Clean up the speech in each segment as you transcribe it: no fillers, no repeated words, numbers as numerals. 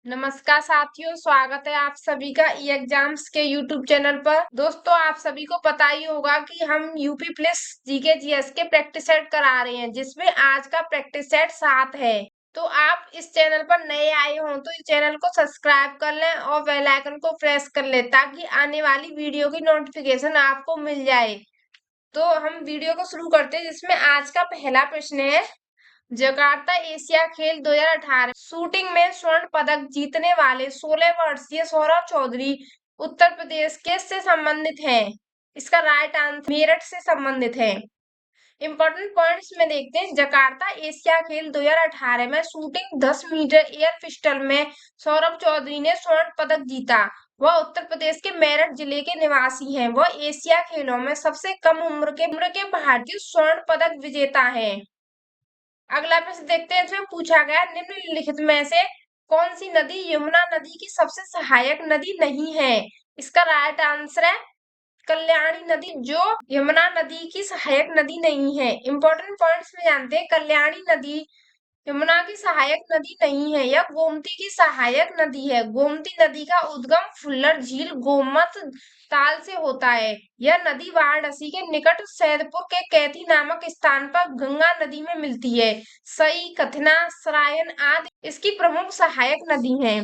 नमस्कार साथियों, स्वागत है आप सभी का ई एग्जाम्स के यूट्यूब चैनल पर। दोस्तों, आप सभी को पता ही होगा कि हम यूपी प्लस जीके जीएस के प्रैक्टिस सेट करा रहे हैं, जिसमें आज का प्रैक्टिस सेट 7 है। तो आप इस चैनल पर नए आए हों तो इस चैनल को सब्सक्राइब कर लें और बेल आइकन को प्रेस कर लें ताकि आने वाली वीडियो की नोटिफिकेशन आपको मिल जाए। तो हम वीडियो को शुरू करते हैं, जिसमें आज का पहला प्रश्न है। जकार्ता एशिया खेल 2018 शूटिंग में स्वर्ण पदक जीतने वाले 16 वर्षीय सौरभ चौधरी उत्तर प्रदेश के से संबंधित हैं। इसका राइट आंसर मेरठ से संबंधित है। इंपॉर्टेंट पॉइंट्स में देखते हैं। जकार्ता एशिया खेल 2018 में शूटिंग 10 मीटर एयर पिस्टल में सौरभ चौधरी ने स्वर्ण पदक जीता। वह उत्तर प्रदेश के मेरठ जिले के निवासी हैं। वह एशिया खेलों में सबसे कम उम्र के भारतीय स्वर्ण पदक विजेता हैं। अगला प्रश्न देखते हैं। इसमें पूछा गया, निम्नलिखित में से कौन सी नदी यमुना नदी की सबसे सहायक नदी नहीं है? इसका राइट आंसर है कल्याणी नदी, जो यमुना नदी की सहायक नदी नहीं है। इंपॉर्टेंट पॉइंट्स में जानते हैं। कल्याणी नदी यमुना की सहायक नदी नहीं है, यह गोमती की सहायक नदी है। गोमती नदी का उद्गम फुल्लर झील गोमत ताल से होता है। यह नदी वाराणसी के निकट सैदपुर के कैथी नामक स्थान पर गंगा नदी में मिलती है। सई, कथना, सरायन आदि इसकी प्रमुख सहायक नदी हैं।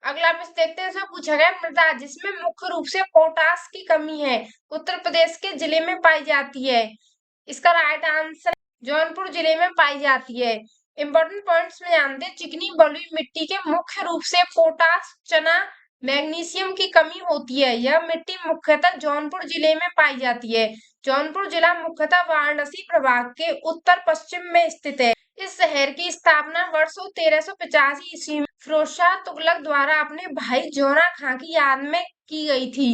अगला प्रश्न देखते हैं। इसमें पूछा गया, मृदा जिसमें मुख्य रूप से पोटास की कमी है उत्तर प्रदेश के जिले में पाई जाती है। इसका राइट आंसर जौनपुर जिले में पाई जाती है। इंपॉर्टेंट पॉइंट्स में जानते हैं। चिकनी बलुई मिट्टी के मुख्य रूप से पोटास, चना, मैग्नीशियम की कमी होती है। यह मिट्टी मुख्यतः जौनपुर जिले में पाई जाती है। जौनपुर जिला मुख्यतः वाराणसी प्रभाग के उत्तर पश्चिम में स्थित है। इस शहर की स्थापना वर्ष 1385 ईस्वी में फिरोजशाह तुगलक द्वारा अपने भाई जोना खां की याद में की गई थी।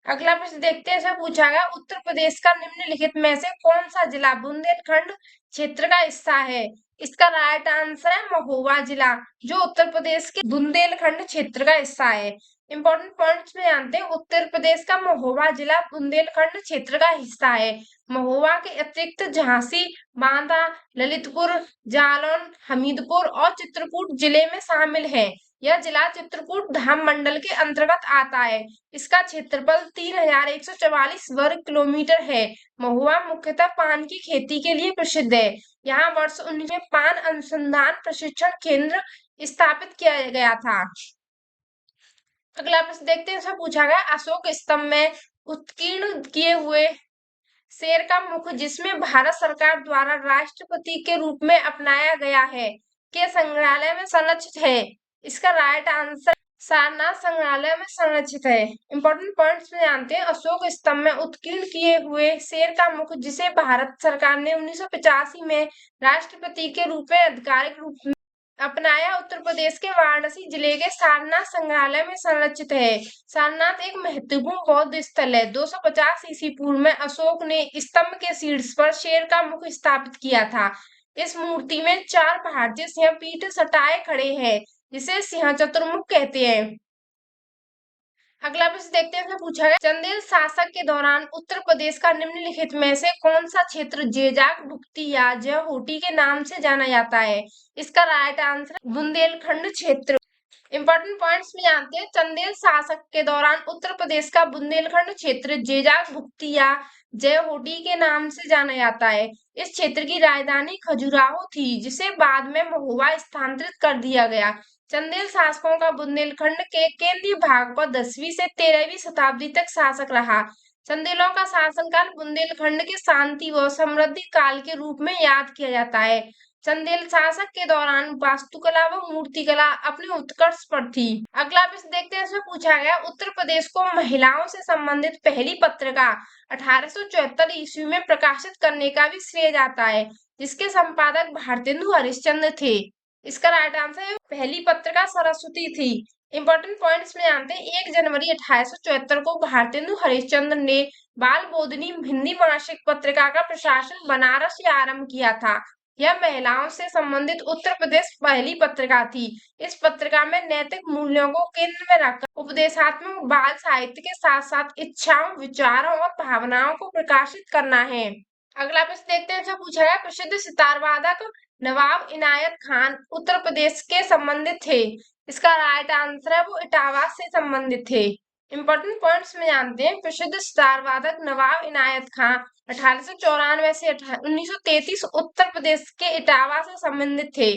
अगला प्रश्न देखते हैं। इसमें पूछा गया, उत्तर प्रदेश का निम्नलिखित में से कौन सा जिला बुंदेलखंड क्षेत्र का हिस्सा है? इसका राइट आंसर है महोबा जिला, जो उत्तर प्रदेश के बुंदेलखंड क्षेत्र का हिस्सा है। इंपॉर्टेंट पॉइंट्स में जानते हैं। उत्तर प्रदेश का महोबा जिला बुंदेलखंड क्षेत्र का हिस्सा है। महोबा के अतिरिक्त झांसी, बांदा, ललितपुर, जालौन, हमीरपुर और चित्रकूट जिले में शामिल है। यह जिला चित्रकूट धाम मंडल के अंतर्गत आता है। इसका क्षेत्रफल 3144 वर्ग किलोमीटर है। महुआ मुख्यतः पान की खेती के लिए प्रसिद्ध है। यहाँ वर्ष 19 में पान अनुसंधान प्रशिक्षण केंद्र स्थापित किया गया था। अगला प्रश्न देखते हैं। इसमें पूछा गया, अशोक स्तंभ में उत्कीर्ण किए हुए शेर का मुख जिसमें भारत सरकार द्वारा राष्ट्रपति के रूप में अपनाया गया है, के संग्रहालय में संरक्षित है। इसका राइट आंसर सारनाथ संग्रहालय में संरक्षित है। इंपॉर्टेंट पॉइंट्स में जानते हैं। अशोक स्तंभ में उत्कीर्ण किए हुए शेर का मुख जिसे भारत सरकार ने 1985 में राष्ट्रपति के रूप में आधिकारिक रूप में अपनाया, उत्तर प्रदेश के वाराणसी जिले के सारनाथ संग्रहालय में संरक्षित है। सारनाथ एक महत्वपूर्ण बौद्ध स्थल है। 250 ईस्वी पूर्व में अशोक ने स्तंभ के शीर्ष पर शेर का मुख स्थापित किया था। इस मूर्ति में 4 भारतीय सिंह पीठ सटाए खड़े हैं, जिसे सिंह चतुर्मुख कहते हैं। अगला प्रश्न देखते हैं। पूछा गया, चंदेल शासक के दौरान उत्तर प्रदेश का निम्नलिखित में से कौन सा क्षेत्र जेजाक भुक्ती या जहोटी के नाम से जाना जाता है? इसका राइट आंसर बुंदेलखंड क्षेत्र। इंपॉर्टेंट पॉइंट्स में जानते हैं। चंदेल शासक के दौरान उत्तर प्रदेश का बुंदेलखंड क्षेत्र जेजाक भुक्ती या जयहोटी के नाम से जाना जाता है। इस क्षेत्र की राजधानी खजुराहो थी, जिसे बाद में महुआ स्थानांतरित कर दिया गया। चंदेल शासकों का बुंदेलखंड के केंद्रीय भाग पर 10वीं से 13वीं शताब्दी तक शासक रहा। चंदेलों का शासनकाल बुंदेलखंड के शांति व समृद्धि काल के रूप में याद किया जाता है। चंदेल शासक के दौरान वास्तुकला व मूर्तिकला अपने उत्कर्ष पर थी। अगला प्रश्न देखते हैं। इसमें पूछा गया, उत्तर प्रदेश को महिलाओं से संबंधित पहली पत्रिका 1874 ईस्वी में प्रकाशित करने का भी श्रेय जाता है, जिसके संपादक भारतेंदु हरिश्चंद्र थे। इसका राइट आंसर है पहली पत्रिका सरस्वती थी। इंपॉर्टेंट पॉइंट्स में जानते हैं। 1 जनवरी 1874 को भारतेंदु हरिश्चंद्र ने बाल बोधनी हिंदी मासिक पत्रिका का प्रकाशन बनारस से आरंभ किया था। यह महिलाओं से संबंधित उत्तर प्रदेश पहली पत्रिका थी। इस पत्रिका में नैतिक मूल्यों को केंद्र में रखकर उपदेशात्मक बाल साहित्य के साथ साथ इच्छाओं, विचारों और भावनाओं को प्रकाशित करना है। अगला प्रश्न देखते हैं। जो पूछा गया, प्रसिद्ध सितार वादक नवाब इनायत खान उत्तर प्रदेश के संबंधित थे। इसका राइट आंसर है वो इटावा से संबंधित थे। इंपॉर्टेंट पॉइंट्स में जानते हैं। प्रसिद्ध सितार वादक नवाब इनायत खां 1894 से 1933 उत्तर प्रदेश के इटावा से संबंधित थे।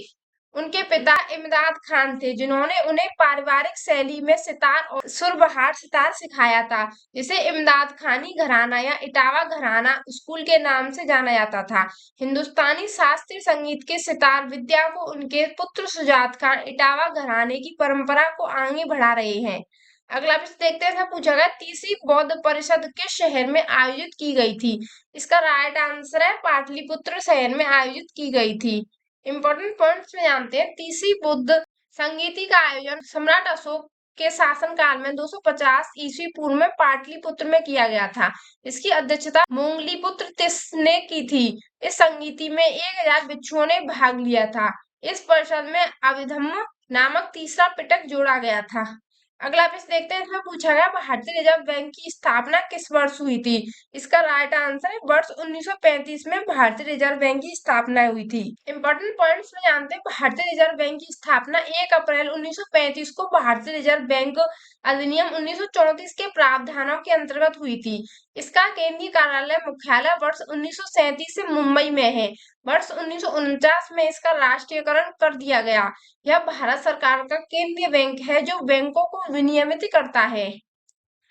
उनके पिता इमदाद खान थे, जिन्होंने उन्हें पारिवारिक शैली में सितार और सुरबहार सितार सिखाया था, जिसे इमदाद खानी घराना या इटावा घराना स्कूल के नाम से जाना जाता था। हिंदुस्तानी शास्त्रीय संगीत के सितार विद्या को उनके पुत्र सुजात खान इटावा घराने की परंपरा को आगे बढ़ा रहे हैं। अगला प्रश्न देखते हैं। पूछा गया तीसरी बौद्ध परिषद किस शहर में आयोजित की गई थी? इसका राइट आंसर है पाटलिपुत्र शहर में आयोजित की गई थी। इंपॉर्टेंट पॉइंट्स में जानते हैं। तीसरी बुद्ध संगीति का आयोजन सम्राट अशोक के शासनकाल में 250 ईस्वी पूर्व में पाटलिपुत्र में किया गया था। इसकी अध्यक्षता मोंगलीपुत्र तिस ने की थी। इस संगीति में 1000 भिक्षुओं ने भाग लिया था। इस परिषद में अभिधम्म नामक तीसरा पिटक जोड़ा गया था। अगला प्रश्न देखते हैं। इसमें पूछा गया भारतीय रिजर्व बैंक की स्थापना किस वर्ष हुई थी? इसका राइट आंसर है वर्ष 1935 में भारतीय रिजर्व बैंक की स्थापना हुई थी। इंपॉर्टेंट पॉइंट्स में जानते हैं। भारतीय रिजर्व बैंक की स्थापना 1 अप्रैल 1935 को भारतीय रिजर्व बैंक अधिनियम 1934 के प्रावधानों के अंतर्गत हुई थी। इसका केंद्रीय कार्यालय मुख्यालय वर्ष 1937 से मुंबई में है। वर्ष 1949 में इसका राष्ट्रीयकरण कर दिया गया। यह भारत सरकार का केंद्रीय बैंक है, जो बैंकों को विनियमित करता है।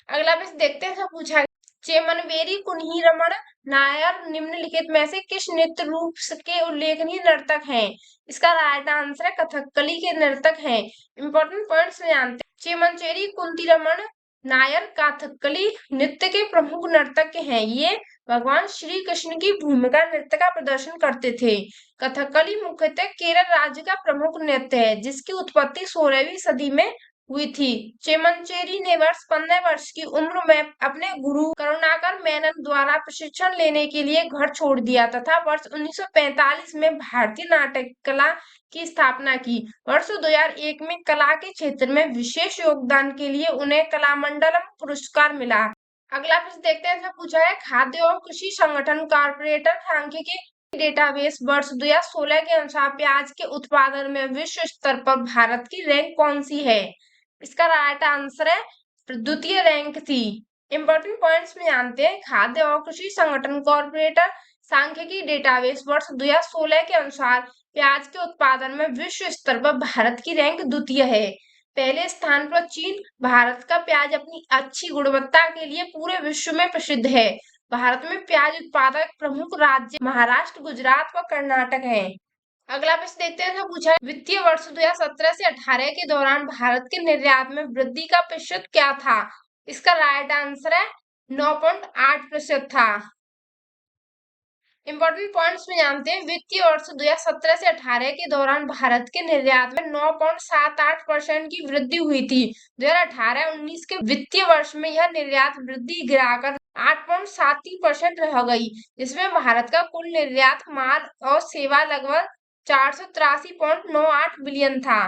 अगला प्रश्न देखते हैं। पूछा गया, चेमनबेरी कुन्ही रमण नायर निम्नलिखित में से किस नृत्य रूप के उल्लेखनीय नर्तक हैं? इसका राइट आंसर है कथकली के नर्तक हैं। इंपॉर्टेंट पॉइंट्स जानते हैं। चेमनचेरी कुंती रमण नायर कथकली नृत्य के प्रमुख नर्तक हैं। ये भगवान श्री कृष्ण की भूमिका नृत्य का प्रदर्शन करते थे। कथकली मुख्यतः केरल राज्य का प्रमुख नृत्य है, जिसकी उत्पत्ति 16वीं सदी में हुई थी। चेमनचेरी ने वर्ष 15 वर्ष की उम्र में अपने गुरु करुणाकर मेनन द्वारा प्रशिक्षण लेने के लिए घर छोड़ दिया तथा वर्ष 1945 में भारतीय नाट्य कला की स्थापना की। वर्ष 2001 में कला के क्षेत्र में विशेष योगदान के लिए उन्हें कलामंडलम पुरस्कार मिला। अगला प्रश्न देखते हैं। पूछा है खाद्य और कृषि संगठन कॉर्पोरेटर सांख्यिकी डेटाबेस वर्ष 2016 के अनुसार प्याज के उत्पादन में विश्व स्तर पर भारत की रैंक कौन सी है? इसका राइट आंसर है द्वितीय रैंक थी। इंपॉर्टेंट पॉइंट्स में जानते हैं। खाद्य और कृषि संगठन कॉर्पोरेटर सांख्यिकी डेटाबेस वर्ष 2016 के अनुसार प्याज के उत्पादन में विश्व स्तर पर भारत की रैंक द्वितीय है। पहले स्थान पर चीन। भारत का प्याज अपनी अच्छी गुणवत्ता के लिए पूरे विश्व में प्रसिद्ध है। भारत में प्याज उत्पादक प्रमुख राज्य महाराष्ट्र, गुजरात व कर्नाटक हैं। अगला प्रश्न देखते हैं। पूछा है वित्तीय वर्ष 2017 से 18 के दौरान भारत के निर्यात में वृद्धि का प्रतिशत क्या था? इसका राइट आंसर है 9.8% था। इंपॉर्टेंट पॉइंट्स में जानते हैं। वित्तीय वर्ष 2017 से 18 के दौरान भारत के निर्यात में 9.78% की वृद्धि हुई थी। 2018-19 के वित्तीय वर्ष में यह निर्यात वृद्धि गिराकर 8.73% रह गई, जिसमें भारत का कुल निर्यात माल और सेवा लगभग 483.98 बिलियन था।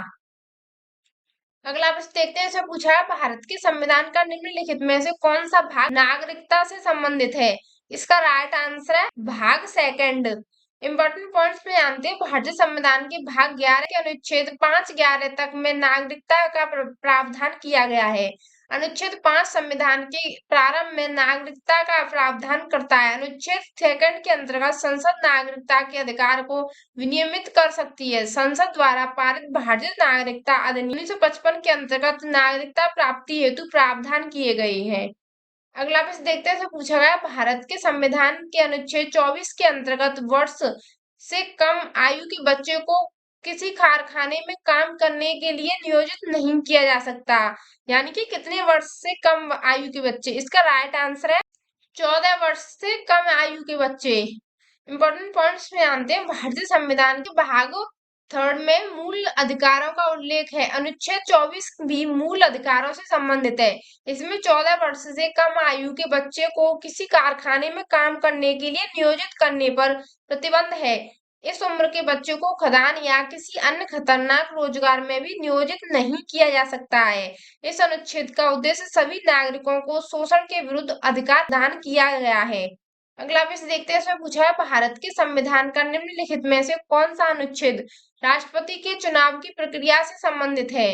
अगला प्रश्न देखते हैं। इसमें पूछा है भारत के संविधान का निम्नलिखित में से कौन सा भाग नागरिकता से संबंधित है? इसका राइट आंसर है भाग सेकंड। इंपॉर्टेंट पॉइंट्स में जानते हैं। भारतीय संविधान के भाग 11 के अनुच्छेद 5-11 तक में नागरिकता का प्रावधान किया गया है। अनुच्छेद 5 संविधान के प्रारंभ में नागरिकता का प्रावधान करता है। अनुच्छेद सेकंड के अंतर्गत संसद नागरिकता के अधिकार को विनियमित कर सकती है। संसद द्वारा पारित भारतीय नागरिकता अधिनियम 1955 के अंतर्गत नागरिकता प्राप्ति हेतु प्रावधान किए गए हैं। अगला प्रश्न देखते हैं। पूछा गया भारत के संविधान के अनुच्छेद 24 के अंतर्गत वर्ष से कम आयु के बच्चे को किसी कारखाने में काम करने के लिए नियोजित नहीं किया जा सकता। यानी कि कितने वर्ष से कम आयु के बच्चे? इसका राइट आंसर है 14 वर्ष से कम आयु के बच्चे। इंपॉर्टेंट पॉइंट्स में जानते हैं। भारतीय संविधान के भाग 3 में मूल अधिकारों का उल्लेख है। अनुच्छेद 24 भी मूल अधिकारों से संबंधित है। इसमें 14 वर्ष से कम आयु के बच्चे को किसी कारखाने में काम करने के लिए नियोजित करने पर प्रतिबंध है। इस उम्र के बच्चे को खदान या किसी अन्य खतरनाक रोजगार में भी नियोजित नहीं किया जा सकता है। इस अनुच्छेद का उद्देश्य सभी नागरिकों को शोषण के विरुद्ध अधिकार प्रदान किया गया है। अगला प्रश्न देखते हैं। इसमें पूछा है भारत के संविधान का निम्नलिखित में से कौन सा अनुच्छेद राष्ट्रपति के चुनाव की प्रक्रिया से संबंधित है?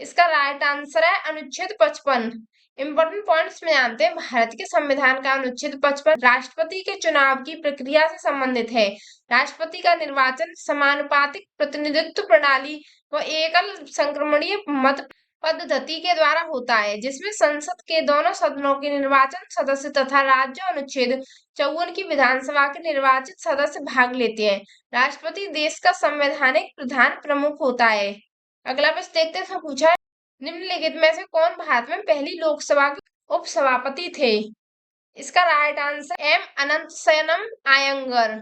इसका राइट आंसर है अनुच्छेद 55। इंपॉर्टेंट पॉइंट्स में जानते हैं, भारत के संविधान का अनुच्छेद 55 राष्ट्रपति के चुनाव की प्रक्रिया से संबंधित है। राष्ट्रपति का निर्वाचन समानुपातिक प्रतिनिधित्व प्रणाली व एकल संक्रमणीय मत पद्धति के द्वारा होता है, जिसमें संसद के दोनों सदनों के निर्वाचन सदस्य तथा राज्य अनुच्छेद 54 की विधानसभा के निर्वाचित सदस्य भाग लेते हैं। राष्ट्रपति देश का संवैधानिक प्रधान प्रमुख होता है। अगला प्रश्न देखते हैं, इसमें पूछा है निम्नलिखित में से कौन भारत में पहली लोकसभा के उपसभापति थे? इसका right answer M Ananthasayanam Ayyangar.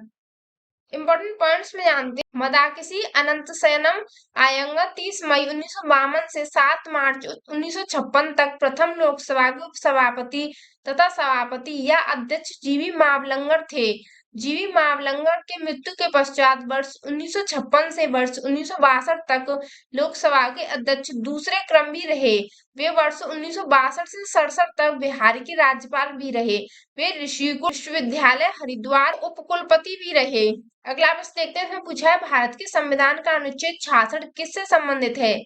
Important points में जानते हैं, मदाकिसी अनंतशयनम अयंगर 30 मई 1952 से 7 मार्च 1956 तक प्रथम लोकसभा के उपसभापति तथा सभापति या अध्यक्ष जीवी मावलंकर थे। जीवी मावलंकर के मृत्यु के पश्चात वर्ष 1956 से वर्ष 1962 तक लोकसभा के अध्यक्ष दूसरे क्रम भी रहे। वे वर्ष 1962 से 67 तक बिहार के राज्यपाल भी रहे। वे ऋषिकुल विश्वविद्यालय हरिद्वार उपकुलपति भी रहे। अगला प्रश्न देखते हैं, इसमें पूछा है भारत के संविधान का अनुच्छेद 66 किससे संबंधित है?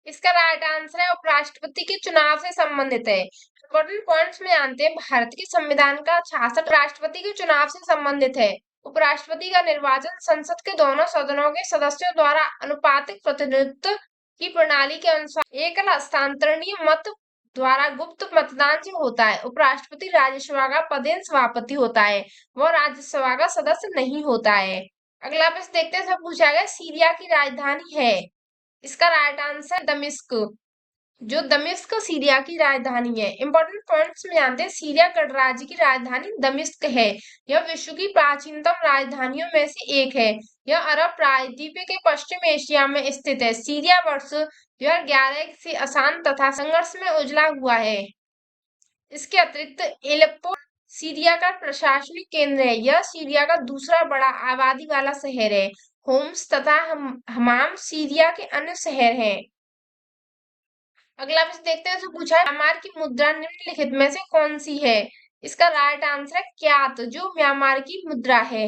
इसका राइट आंसर है उपराष्ट्रपति के चुनाव से संबंधित है। इंपॉर्टेंट पॉइंट्स में जानते हैं, भारत के संविधान का 66 राष्ट्रपति के चुनाव से संबंधित है। उपराष्ट्रपति का निर्वाचन संसद के दोनों सदनों के सदस्यों द्वारा अनुपातिक प्रतिनिधित्व की प्रणाली के अनुसार एकल हस्तांतरणीय मत द्वारा गुप्त मतदान से होता है। उपराष्ट्रपति राज्यसभा का पदेन सभापति होता है, वह राज्यसभा का सदस्य नहीं होता है। अगला प्रश्न देखते हैं, सब पूछा गया सीरिया की राजधानी है। इसका राइट आंसर दमिश्क, जो दमिश्क सीरिया की राजधानी है। इंपॉर्टेंट पॉइंट्स में जानते हैं, सीरिया गणराज्य की राजधानी दमिश्क है। यह विश्व की प्राचीनतम राजधानियों में से एक है। यह अरब प्रायद्वीप के पश्चिम एशिया में स्थित है। सीरिया वर्ष 2011 से अशांत तथा संघर्ष में उजला हुआ है। इसके अतिरिक्त एलेप्पो सीरिया का प्रशासनिक केंद्र है। यह सीरिया का दूसरा बड़ा आबादी वाला शहर है। होम्स तथा हमाम सीरिया के अन्य शहर हैं। अगला प्रश्न देखते हैं, जो पूछा है म्यांमार की मुद्रा निम्नलिखित में से कौन सी है? इसका राइट आंसर है क्यात, जो म्यांमार की मुद्रा है।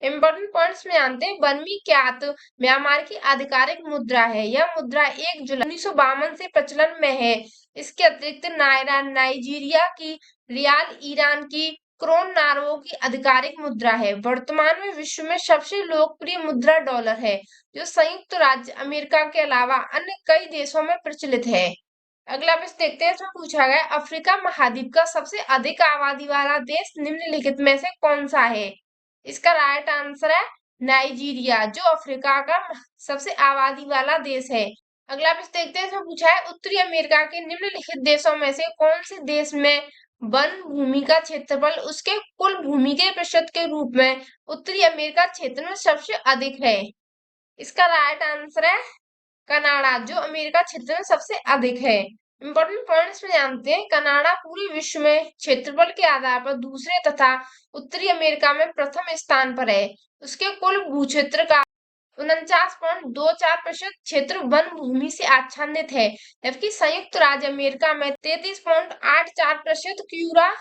इंपॉर्टेंट पॉइंट्स में जानते हैं, बर्मी क्यात म्यांमार की आधिकारिक मुद्रा है। यह मुद्रा 1 जुलाई 1952 से प्रचलन में है। इसके अतिरिक्त नायरा नाइजीरिया की, रियाल ईरान की, क्रोन नार्वे की आधिकारिक मुद्रा है। वर्तमान में विश्व में सबसे लोकप्रिय मुद्रा डॉलर है, जो संयुक्त राज्य अमेरिका के अलावा अन्य कई देशों में प्रचलित है। अगला प्रश्न देखते हैं, इसमें पूछा गया अफ्रीका महाद्वीप का सबसे अधिक आबादी वाला देश निम्नलिखित में से कौन सा है? इसका राइट आंसर है नाइजीरिया, जो अफ्रीका का सबसे आबादी वाला देश है। अगला प्रश्न देखते हैं, इसमें पूछा है उत्तरी अमेरिका के निम्नलिखित देशों में से कौन से देश में वन भूमि का क्षेत्रफल उसके कुल भूमि के प्रतिशत के रूप में उत्तरी अमेरिका क्षेत्र में सबसे अधिक है? इसका राइट आंसर है कनाडा, जो अमेरिका क्षेत्र में सबसे अधिक है। इंपॉर्टेंट पॉइंट्स में जानते हैं, कनाडा पूरे विश्व में क्षेत्रफल के आधार पर दूसरे तथा उत्तरी अमेरिका में प्रथम स्थान पर है। उसके कुल भूक्षेत्र का 49.24% क्षेत्र वन भूमि से आच्छादित है, जबकि संयुक्त राज्य अमेरिका में 33.84% क्यूरा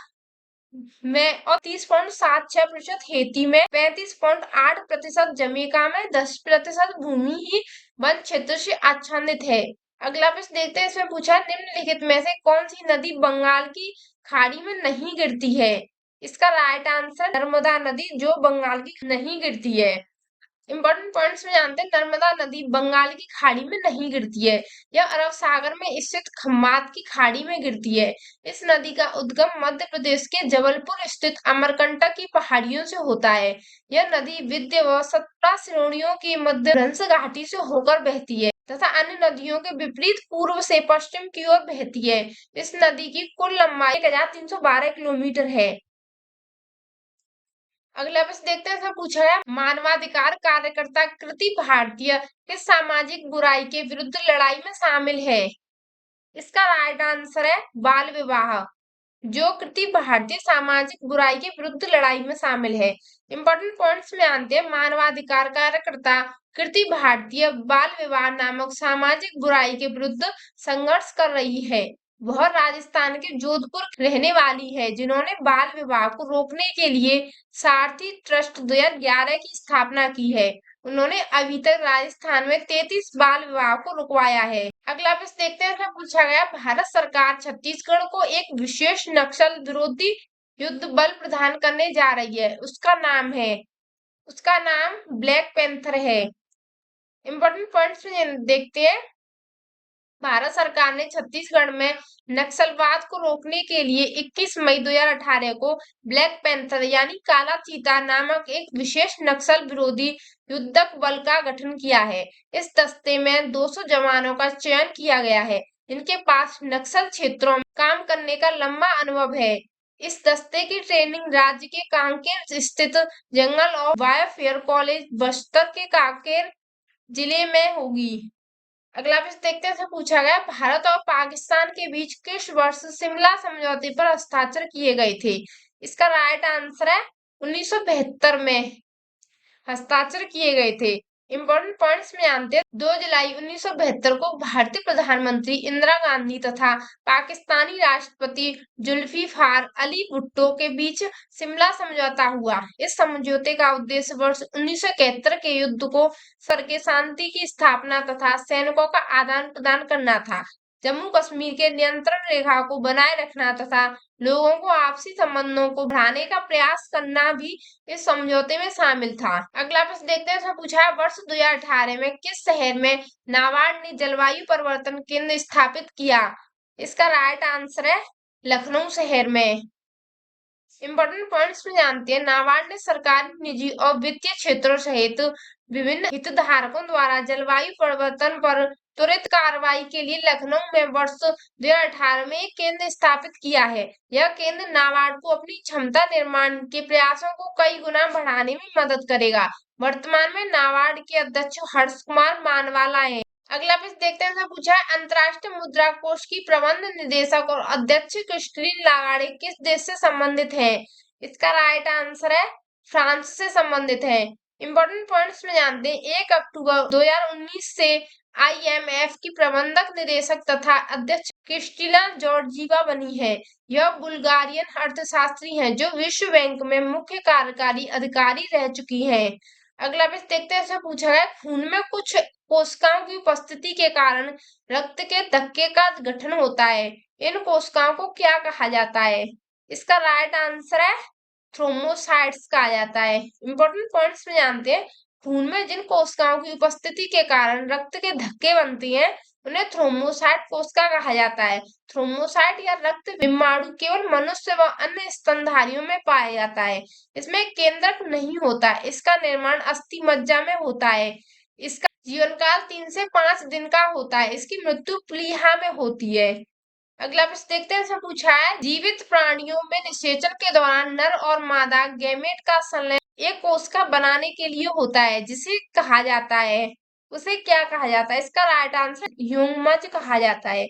में और 30.76% हेती में, 35.8% जमैका में, 10% भूमि ही वन क्षेत्र से आच्छादित है। अगला प्रश्न देखते हैं, इसमें पूछा निम्नलिखित में से कौन सी नदी बंगाल की खाड़ी में नहीं गिरती है? इसका राइट आंसर नर्मदा नदी, जो बंगाल की नहीं गिरती है। इंपॉर्टेंट पॉइंट्स में जानते हैं, नर्मदा नदी बंगाल की खाड़ी में नहीं गिरती है। यह अरब सागर में स्थित खम्बात की खाड़ी में गिरती है। इस नदी का उद्गम मध्य प्रदेश के जबलपुर स्थित अमरकंटक की पहाड़ियों से होता है। यह नदी विंध्य व सतपुड़ा श्रेणियों की मध्य भ्रंश घाटी से होकर बहती है तथा अन्य नदियों के विपरीत पूर्व से पश्चिम की ओर बहती है। इस नदी की कुल लंबाई 1312 किलोमीटर है। अगला प्रश्न देखते हैं, इसमें पूछा है मानवाधिकार कार्यकर्ता कृति भारतीय किस सामाजिक बुराई के विरुद्ध लड़ाई में शामिल है? इसका राइट आंसर है बाल विवाह, जो कृति भारतीय सामाजिक बुराई के विरुद्ध लड़ाई में शामिल है। इंपॉर्टेंट पॉइंट्स में आते हैं, मानवाधिकार कार्यकर्ता कृति भारतीय बाल विवाह नामक सामाजिक बुराई के विरुद्ध संघर्ष कर रही है। वह राजस्थान के जोधपुर रहने वाली है, जिन्होंने बाल विवाह को रोकने के लिए सारथी ट्रस्ट 2011 की स्थापना की है। उन्होंने अभी तक राजस्थान में 33 बाल विवाह को रुकवाया है। अगला प्रश्न देखते हैं, इसमें पूछा गया भारत सरकार छत्तीसगढ़ को एक विशेष नक्सल विरोधी युद्ध बल प्रदान करने जा रही है। उसका नाम ब्लैक पैंथर है। इंपॉर्टेंट पॉइंट्स में देखते हैं, भारत सरकार ने छत्तीसगढ़ में नक्सलवाद को रोकने के लिए 21 मई 2018 को ब्लैक पैंथर यानी काला चीता नामक एक विशेष नक्सल विरोधी युद्धक बल का गठन किया है। इस दस्ते में 200 जवानों का चयन किया गया है, जिनके पास नक्सल क्षेत्रों में काम करने का लंबा अनुभव है। इस दस्ते की ट्रेनिंग राज्य के कांकेर स्थित जंगल और वारफेयर कॉलेज बस्तर के कांकेर जिले में होगी। अगला प्रश्न देखते हैं, इसमें पूछा गया भारत और पाकिस्तान के बीच किस वर्ष शिमला समझौते पर हस्ताक्षर किए गए थे। इसका राइट आंसर है 1972 में हस्ताक्षर किए गए थे। इंपॉर्टेंट पॉइंट्स में आते हैं, 2 जुलाई 1972 को भारतीय प्रधानमंत्री इंदिरा गांधी तथा पाकिस्तानी राष्ट्रपति जुल्फिकार अली भुट्टो के बीच शिमला समझौता हुआ। इस समझौते का उद्देश्य वर्ष 1971 के युद्ध को करके शांति की स्थापना तथा सैनिकों का आदान प्रदान करना था। जम्मू कश्मीर के नियंत्रण रेखा को बनाए रखना तथा लोगों को आपसी संबंधों को बढ़ाने का प्रयास करना भी इस समझौते में शामिल था। अगला प्रश्न देखते हैं, इसमें पूछा है वर्ष 2018 में किस शहर में नाबार्ड ने जलवायु परिवर्तन केंद्र स्थापित किया। इसका राइट आंसर है लखनऊ शहर में। इंपॉर्टेंट पॉइंट्स में जानते हैं, नाबार्ड ने सरकारी, निजी और वित्तीय क्षेत्रों सहित विभिन्न हितधारकों द्वारा जलवायु परिवर्तन पर त्वरित कार्रवाई के लिए लखनऊ में वर्ष 2018 में एक केंद्र स्थापित किया है। यह केंद्र नाबार्ड को अपनी क्षमता निर्माण के प्रयासों को कई गुना बढ़ाने में मदद करेगा। वर्तमान में नाबार्ड के अध्यक्ष हर्ष कुमार मानवाला है। अगला प्रश्न देखते हैं, पूछा है अंतर्राष्ट्रीय मुद्रा कोष की प्रबंध निदेशक और अध्यक्ष क्रिस्टीन लागार्डे किस देश से संबंधित है। इसका राइट आंसर है फ्रांस से संबंधित है। इंपॉर्टेंट पॉइंट्स में जानते हैं, 1 अक्टूबर 2019 से IMF की प्रबंधक निदेशक तथा अध्यक्ष क्रिस्टिना जॉर्जीवा बनी है। यह बुल्गारियन अर्थशास्त्री हैं जो विश्व बैंक में मुख्य कार्यकारी अधिकारी रह चुकी हैं। अगला प्रश्न देखते हैं, इसमें पूछा गया खून में कुछ कोशिकाओं की उपस्थिति के कारण रक्त के धक्के का गठन होता है। इन कोशिकाओं को क्या कहा जाता है। इसका राइट आंसर है थ्रोम्बोसाइट्स कहा जाता है। इंपॉर्टेंट पॉइंट्स में जानते हैं, खून में जिन कोशिकाओं की उपस्थिति के कारण रक्त के धक्के बनती हैं उन्हें थ्रोम्बोसाइट कोशिका कहा जाता है। थ्रोम्बोसाइट या रक्त विमाणु केवल मनुष्य व अन्य स्तनधारियों में पाया जाता है। इसमें केंद्रक नहीं होता, इसका निर्माण अस्थि मज्जा में होता है। इसका जीवन काल 3 से 5 दिन का होता है। इसकी मृत्यु प्लीहा में होती है। अगला प्रश्न देखते हैं, इसमें पूछा है जीवित प्राणियों में निषेचन के दौरान नर और मादा गैमेट का संलयन एक कोशिका बनाने के लिए होता है, जिसे कहा जाता है, उसे क्या कहा जाता है। इसका राइट आंसर युग्मज कहा जाता है।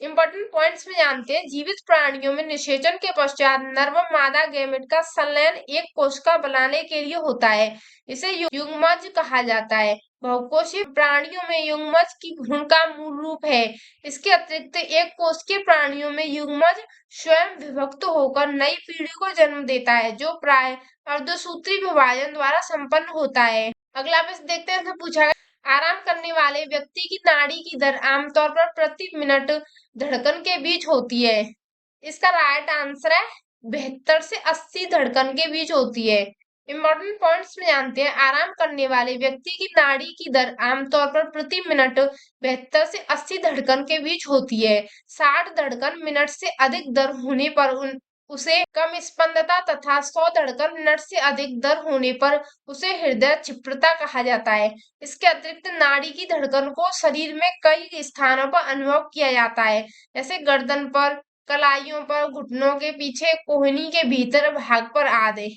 इंपॉर्टेंट पॉइंट्स में जानते हैं, जीवित प्राणियों में निषेचन के पश्चात नर व मादा गैमेट का संलयन एक कोशिका बनाने के लिए होता है, इसे युग्मज कहा जाता है। बहुकोशीय प्राणियों में युग्मज की भ्रूण मूल रूप है। इसके अतिरिक्त एक कोशिकीय प्राणियों में युग्मज स्वयं विभक्त होकर नई पीढ़ी को जन्म देता है, जो प्राय अर्धसूत्री विभाजन द्वारा संपन्न होता है। अगला प्रश्न देखते हैं, पूछा गया आराम करने वाले व्यक्ति की नाड़ी की दर आमतौर पर प्रति मिनट धड़कन के बीच होती है। इसका राइट आंसर है 72 से 80 धड़कन के बीच होती है। इंपॉर्टेंट पॉइंट्स में जानते हैं, आराम करने वाले व्यक्ति की नाड़ी की दर आमतौर पर प्रति मिनट 72 से 80 धड़कन के बीच होती है। 60 धड़कन मिनट से अधिक दर होने पर उसे कम स्पंदता तथा 100 धड़कन मिनट से अधिक दर होने पर उसे हृदय क्षिप्रता कहा जाता है। इसके अतिरिक्त नाड़ी की धड़कन को शरीर में कई स्थानों पर अनुभव किया जाता है, जैसे गर्दन पर, कलाइयों पर, घुटनों के पीछे, कोहनी के भीतर भाग पर आदि।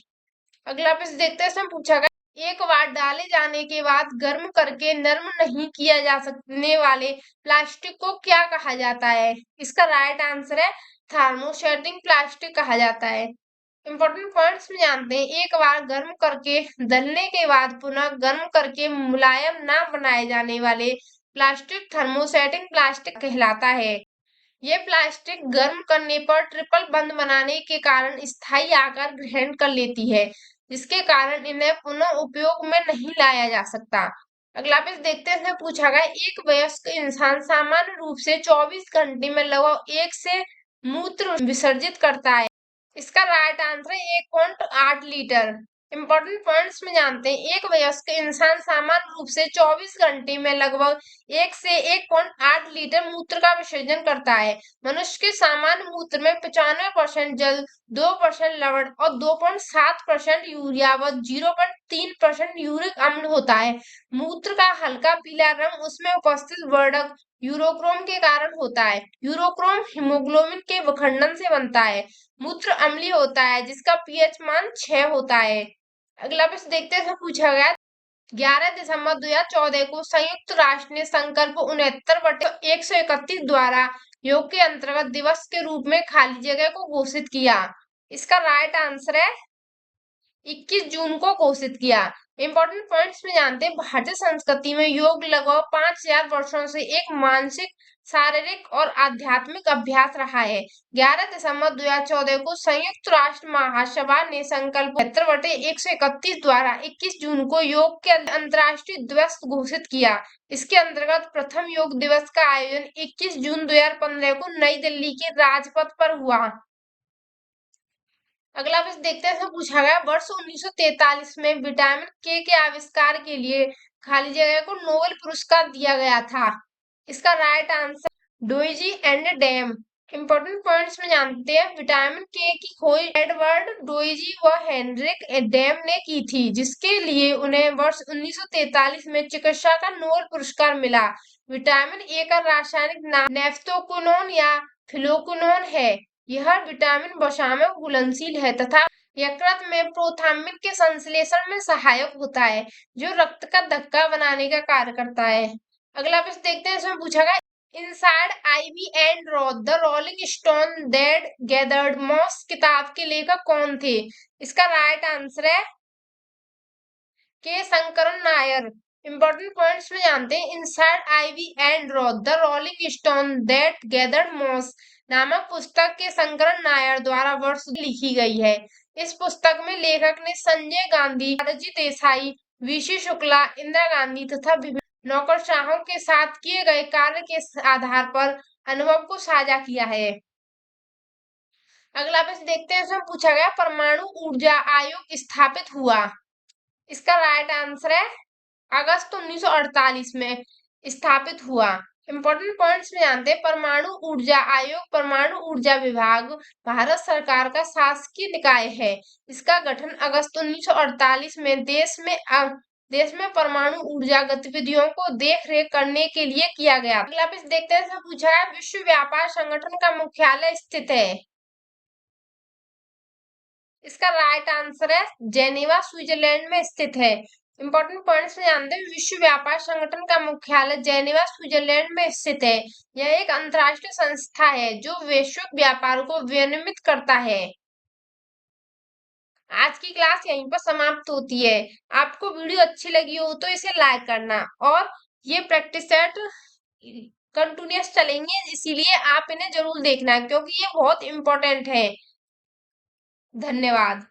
अगला प्रश्न देखते हैं, इसमें पूछा गया एक बार डाले जाने के बाद गर्म करके नरम नहीं किया जा सकने वाले प्लास्टिक को क्या कहा जाता है। इसका राइट आंसर है थर्मोसेटिंग प्लास्टिक कहा जाता है। इंपॉर्टेंट पॉइंट्स में जानते हैं, एक बार गर्म करके दलने के बाद पुनः गर्म करके मुलायम ना बनाए जाने वाले प्लास्टिक थर्मोसेटिंग प्लास्टिक कहलाता है। ये प्लास्टिक गर्म करने पर ट्रिपल बंध बनाने के कारण स्थायी आकार ग्रहण कर लेती है, जिसके कारण इन्हें पुनः उपयोग में नहीं लाया जा सकता। अगला पेज देखते हैं, इसमें पूछा गया एक वयस्क इंसान सामान्य रूप से 24 घंटे में लगभग 1 से मूत्र विसर्जित करता है। इसका राइट आंसर है 1.8 लीटर। इंपॉर्टेंट पॉइंट्स में जानते हैं, एक वयस्क इंसान सामान्य रूप से 24 घंटे में लगभग 1 से 1.8 लीटर मूत्र का विसर्जन करता है। मनुष्य के सामान्य मूत्र में 95% जल, 2% लवण और 2.7% यूरिया व 0.3% यूरिक अम्ल होता है। मूत्र का हल्का पीला रंग उसमें उपस्थित वर्णक यूरोक्रोम के कारण होता है। यूरोक्रोम हीमोग्लोबिन के विखंडन से बनता है। मूत्र अम्लीय होता है जिसका पीएच मान 6 होता है। अगला प्रश्न देखते हैं, पूछा गया 11 दिसंबर 2014 को संयुक्त राष्ट्र ने संकल्प 69/131 द्वारा योग के अंतर्गत दिवस के रूप में खाली जगह को घोषित किया। इसका राइट आंसर है 21 जून को घोषित किया। इंपॉर्टेंट पॉइंट्स में जानते हैं, भारतीय संस्कृति में योग लगभग 5000 वर्षों से एक मानसिक, शारीरिक और आध्यात्मिक अभ्यास रहा है। 11 दिसंबर 2014 को संयुक्त राष्ट्र महासभा ने संकल्प 69/131 द्वारा 21 जून को योग के अंतर्राष्ट्रीय दिवस घोषित किया। इसके अंतर्गत प्रथम योग दिवस का आयोजन 21 जून 2015 को नई दिल्ली के राजपथ पर हुआ। अगला प्रश्न देखते हैं, इसमें पूछा गया वर्ष 1943 में विटामिन के आविष्कार के लिए खाली जगह को नोबेल पुरस्कार दिया गया था। इसका right answer Doisy and Dam. Important points में जानते हैं, विटामिन के की खोज एडवर्ड डोइजी व हेनरिक डैम ने की थी, जिसके लिए उन्हें वर्ष 1943 में चिकित्सा का नोबेल पुरस्कार मिला। विटामिन ए का रासायनिक नाम नेफ्थोक्विनोन या फ्लोक्विनोन है। यह विटामिन वसा में घुलनशील है तथा यकृत में प्रोथाम्बिन के संश्लेषण में सहायक होता है, जो रक्त का धक्का बनाने का कार्य करता है। अगला प्रश्न देखते हैं, इसमें पूछा गया inside Ivy and Rod the rolling stone that gathered moss किताब के लेखक कौन थे? इसका राइट आंसर है के शंकरन नायर। इंपॉर्टेंट पॉइंट्स में जानते हैं, inside Ivy and Rod the rolling stone that gathered moss नामक पुस्तक के शंकरन नायर द्वारा वर्ष लिखी गई है। इस पुस्तक में लेखक ने संजय गांधी, मोरारजी देसाई, वीसी शुक्ला, इंदिरा गांधी तथा विभिन्न नौकरशाहों के साथ किए गए कार्य के आधार पर अनुभव को साझा किया है। अगला प्रश्न देखते हैं, इसमें पूछा गया परमाणु ऊर्जा आयोग स्थापित हुआ। इसका राइट आंसर है अगस्त 1948 में स्थापित हुआ। इंपॉर्टेंट पॉइंट्स में जानते हैं, परमाणु ऊर्जा आयोग परमाणु ऊर्जा विभाग भारत सरकार का शासकीय निकाय है। इसका गठन अगस्त 1948 में देश में परमाणु ऊर्जा गतिविधियों को देख रेख करने के लिए किया गया। अगला प्रश्न देखते हैं, पूछा है विश्व व्यापार संगठन का मुख्यालय स्थित है। इसका राइट आंसर है जेनेवा स्विट्जरलैंड में स्थित है। इंपॉर्टेंट पॉइंट्स में जानते हैं, विश्व व्यापार संगठन का मुख्यालय जेनेवा स्विट्जरलैंड में स्थित है। यह एक अंतर्राष्ट्रीय संस्था है जो वैश्विक व्यापार को विनियमित करता है। आज की क्लास यहीं पर समाप्त होती है। आपको वीडियो अच्छी लगी हो तो इसे लाइक करना, और ये प्रैक्टिस सेट कंटिन्यूअस चलेंगे, इसीलिए आप इन्हें जरूर देखना क्योंकि ये बहुत इंपॉर्टेंट है। धन्यवाद।